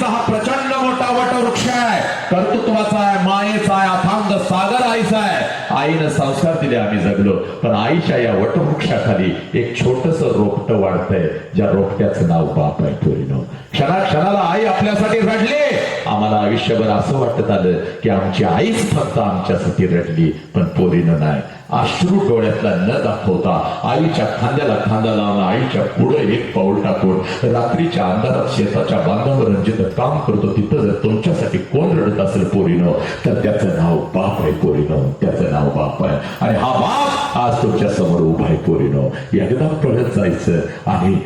हा प्रचंड मोठा वटवृक्ष आहे, कर्तृत्वाचा आहे, मायेचा आहे, अथांग सागर आईचा आहे. आईनं संस्कार दिले, आम्ही जगलो. पण आईच्या या वटवृक्षाखाली एक छोटस रोपट वाढतंय, ज्या रोपट्याचं नाव बाप आहे. पोरीनो, क्षणाक्षणाला आई आपल्यासाठी रडली. आम्हाला आयुष्यभर असं वाटत आलं की आमची आईच फक्त आमच्यासाठी रडली, पण पोरीनं नाही. अश्रू डोळ्यातला न दाखवता आईच्या खांद्याला खांदा लावून, आईच्या पुढे एक पाऊल टाकून, रात्रीच्या अंधारात शेताच्या बांधावर जिथं काम करतो तिथं जर तुमच्यासाठी कोण रडत असेल पोरीनो, तर त्याचं नाव बाप आहे. पोरीनो, त्याचं नाव बाप आहे. आणि हा बाप आज तुमच्या समोर उभा आहे. पोरीनो, एकदा पळत जायचं आणि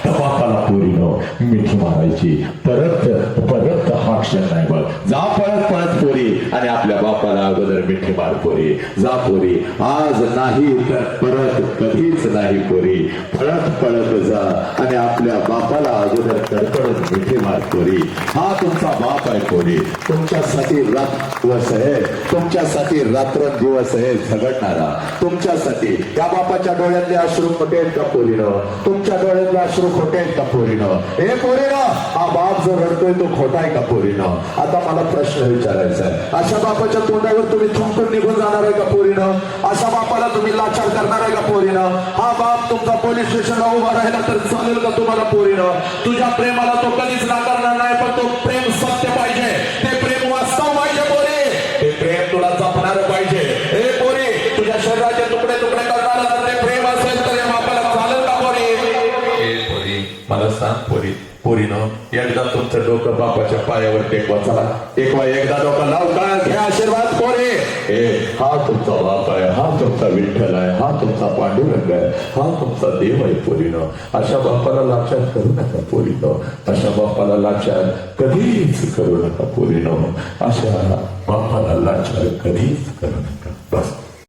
बापाला पोरीनो मिठी मारायची. परत परत हा क्षण नाही बघ. जा पळत पळत पोरी आणि आपल्या बापाला अगोदर मिठी मार पोरी. जा पोरी, आज नाही तर परत कधीच नाही पोरी. पळत पळत जा आणि आपल्या बापाला अगोदर कडकडत मिठी मार पोरी. हा तुमचा बाप आहे पोरी. तुमच्यासाठी रात दिवस आहे, तुमच्यासाठी रात्र दिवस आहे झगडणारा. तुमच्यासाठी त्या बापाच्या डोळ्यातले अश्रू खोटे आहेत का पोरीनो? तुमच्या डोळ्यातले अश्रू खोटे आहेत का पोरीनो? हे पोरीनो, हा बाप जो रडतोय तो खोटा आहे का पोरीनो? आता मला प्रश्न विचारायचा आहे, अशा बापाच्या तोंडावर तुम्ही थुंकून निघून जाणार आहे का पोरीनो? अशा बापाला तुम्ही लाचार करणार आहे का पोरीनो? हा बाप तुमचा पोलीस स्टेशनला उभा राहिला तर चालेल का तुम्हाला पोरीनो? तुझ्या प्रेमाला तो कधीच नाकारणार नाही, पण तो प्रेम सत्य पाहिजे, ते प्रेम वास्तव पाहिजे पोरी. ते प्रेम तुला जपणार पाहिजे. हे पोरी, तुझ्या शरीराचे तुकडे तुकडे करणार जर ते प्रेम असेल तर या बापाला चालेल का पोरी? हे पोरी, मला सांग पोरी, पोरीनो, एकदा तुमचं डोकं बापाच्या पायावर टेकवा. चला टेकवा, एकदा डोकं लावता घ्या आशीर्वाद पोरी. हा तुमचा बाप आहे, हा तुमचा विठ्ठल आहे, हा तुमचा पांडुरंग आहे, हा तुमचा देव आहे. पोरीनो, अशा बापाला लाचार करू नका पोरीनो. अशा बापाला लाचार कधीच करू नका पोरीनो. अशा बापाला लाचार कधीच करू नका. बस.